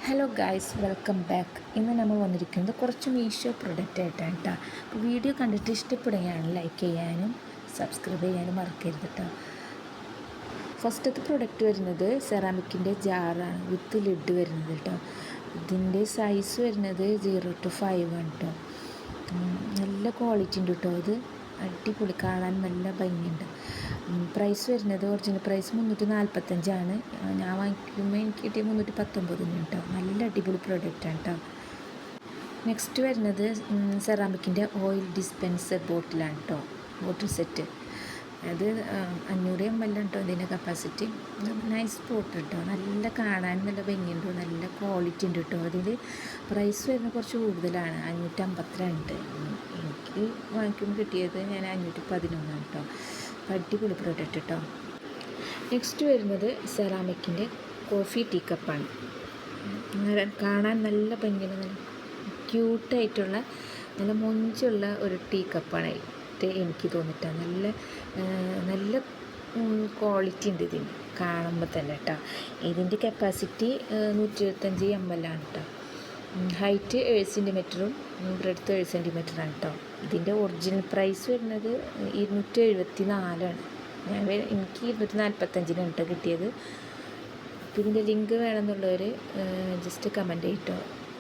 Hello guys, welcome back. ഇന്ന് നമ്മൾ വന്നിരിക്കുന്നത് കുറച്ച് മീഷോ പ്രൊഡക്റ്റ് ആയിട്ടാണ് കേട്ടോ. അപ്പോൾ വീഡിയോ കണ്ടിട്ട് ഇഷ്ടപ്പെടുകയാണ് ലൈക്ക് ചെയ്യാനും സബ്സ്ക്രൈബ് ചെയ്യാനും മറക്കരുത് കേട്ടോ. ഫസ്റ്റത്തെ പ്രൊഡക്റ്റ് വരുന്നത് സെറാമിക്കിൻ്റെ ജാറാണ് വിത്ത് ലിഡ് വരുന്നത് കേട്ടോ. ഇതിൻ്റെ സൈസ് വരുന്നത് 0 to 5 ആണ് കേട്ടോ. നല്ല ക്വാളിറ്റി ഉണ്ട് കേട്ടോ. ഇത് അടിപൊളി, കാണാൻ നല്ല ഭംഗിയുണ്ട്. പ്രൈസ് വരുന്നത് ഒറിജിനൽ പ്രൈസ് 345 ഞാൻ വാങ്ങിക്കുമ്പോൾ എനിക്ക് കിട്ടിയ 319 കേട്ടോ. നല്ല അടിപൊളി പ്രൊഡക്റ്റാണ് കേട്ടോ. നെക്സ്റ്റ് വരുന്നത് സെറാമിക്കിൻ്റെ ഓയിൽ ഡിസ്പെൻസർ ബോട്ടിലാണ് കേട്ടോ. ബോട്ടിൽ സെറ്റ് അത് 500 ml കേട്ടോ ഇതിൻ്റെ കപ്പാസിറ്റി. നൈസ് ബോട്ടിൽ കേട്ടോ. നല്ല കാണാൻ നല്ല ഭംഗിയുണ്ട്, നല്ല ക്വാളിറ്റി ഉണ്ട് കേട്ടോ. അതിൽ പ്രൈസ് വരുന്നത് കുറച്ച് കൂടുതലാണ്, 552. എനിക്ക് വാങ്ങിക്കുമ്പോൾ കിട്ടിയത് ഞാൻ 511 കേട്ടോ. അടിപൊളി പ്രൊഡക്റ്റ് കേട്ടോ. നെക്സ്റ്റ് വരുന്നത് സെറാമിക്കിൻ്റെ കോഫി ടീ കപ്പാണ്. കാണാൻ നല്ല ഭംഗിയുള്ള നല്ല ക്യൂട്ടായിട്ടുള്ള നല്ല മൊഞ്ചുള്ള ഒരു ടീ കപ്പാണ് എനിക്ക് തോന്നിയിട്ടാണ്. നല്ല ക്വാളിറ്റി ഉണ്ട് ഇതിന് കാണുമ്പോൾ തന്നെ കേട്ടോ. ഇതിൻ്റെ കപ്പാസിറ്റി 125 ml ആണ് കേട്ടോ. ഹൈറ്റ് 7 cm, ബ്രെഡ്ത്ത് 7 cm കേട്ടോ. ഇതിൻ്റെ ഒറിജിനൽ പ്രൈസ് വരുന്നത് 274. എനിക്ക് 245 കേട്ടോ കിട്ടിയത്. അപ്പോൾ ഇതിൻ്റെ ലിങ്ക് വേണമെന്നുള്ളവർ ജസ്റ്റ് കമൻറ്റ് ചെയ്തിട്ടോ.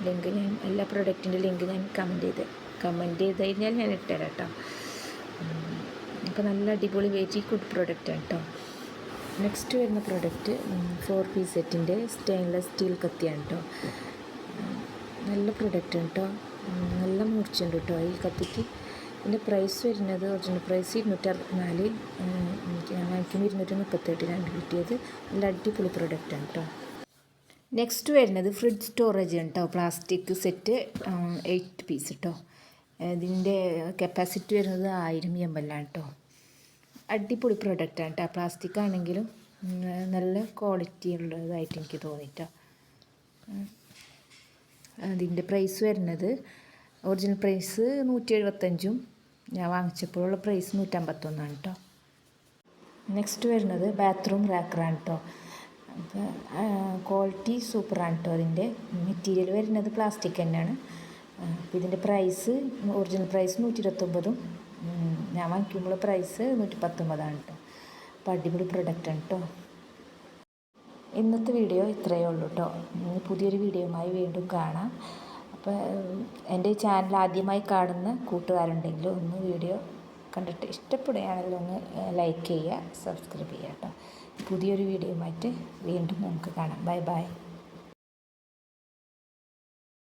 ലിങ്ക് ഞാൻ എല്ലാ പ്രൊഡക്റ്റിൻ്റെ ലിങ്ക് ഞാൻ കമൻറ്റ് ചെയ്ത് കഴിഞ്ഞാൽ ഞാൻ ഇട്ടുതരാം കേട്ടോ. അപ്പോൾ നല്ല അടിപൊളി വെരി ഗുഡ് പ്രൊഡക്റ്റാണ് കേട്ടോ. നെക്സ്റ്റ് വരുന്ന പ്രൊഡക്റ്റ് 4 piece സെറ്റിൻ്റെ സ്റ്റെയിൻലെസ് സ്റ്റീൽ കത്തിയാണ് കേട്ടോ. നല്ല പ്രൊഡക്റ്റ് കേട്ടോ. നല്ല മൂർച്ചയുണ്ട് കേട്ടോ ഈ കത്തിക്ക്. ഇതിൻ്റെ പ്രൈസ് വരുന്നത് ഒറിജിനൽ പ്രൈസ് 264. ഞാൻ വാങ്ങിക്കുമ്പോൾ 238 കിട്ടിയത്. നല്ല അടിപൊളി പ്രൊഡക്റ്റാണ് കേട്ടോ. നെക്സ്റ്റ് വരുന്നത് ഫ്രിഡ്ജ് സ്റ്റോറേജ് ആണ് കേട്ടോ. പ്ലാസ്റ്റിക് സെറ്റ് 8 piece കേട്ടോ. ഇതിൻ്റെ കപ്പാസിറ്റി വരുന്നത് 1000 ml ആണ് കേട്ടോ. അടിപൊളി പ്രൊഡക്റ്റാണ് കേട്ടോ. പ്ലാസ്റ്റിക് ആണെങ്കിലും നല്ല ക്വാളിറ്റി ഉള്ളതായിട്ട് എനിക്ക് തോന്നിയിട്ടോ. അതിൻ്റെ പ്രൈസ് വരുന്നത് ഒറിജിനൽ പ്രൈസ് 175. ഞാൻ വാങ്ങിച്ചപ്പോഴുള്ള പ്രൈസ് 151 കേട്ടോ. നെക്സ്റ്റ് വരുന്നത് ബാത്റൂം റാക്കറാണ് കേട്ടോ. അപ്പോൾ ക്വാളിറ്റി സൂപ്പറാണ് കേട്ടോ. അതിൻ്റെ മെറ്റീരിയൽ വരുന്നത് പ്ലാസ്റ്റിക് തന്നെയാണ്. അപ്പോൾ ഇതിൻ്റെ പ്രൈസ് ഒറിജിനൽ പ്രൈസ് 129. ഞാൻ വാങ്ങിക്കുമ്പോൾ പ്രൈസ് 119 കേട്ടോ. അപ്പോൾ അടിപൊളി പ്രൊഡക്റ്റാണ് കേട്ടോ. ഇന്നത്തെ വീഡിയോ ഇത്രയേ ഉള്ളൂ കേട്ടോ. പുതിയൊരു വീഡിയോയുമായി വീണ്ടും കാണാം. അപ്പോൾ എൻ്റെ ചാനൽ ആദ്യമായി കാണുന്ന കൂട്ടുകാരുണ്ടെങ്കിൽ ഒന്ന് വീഡിയോ കണ്ടിട്ട് ഇഷ്ടപ്പെടുകയാണെങ്കിൽ ഒന്ന് ലൈക്ക് ചെയ്യുക, സബ്സ്ക്രൈബ് ചെയ്യുക കേട്ടോ. പുതിയൊരു വീഡിയോയുമായിട്ട് വീണ്ടും നമുക്ക് കാണാം. Bye bye.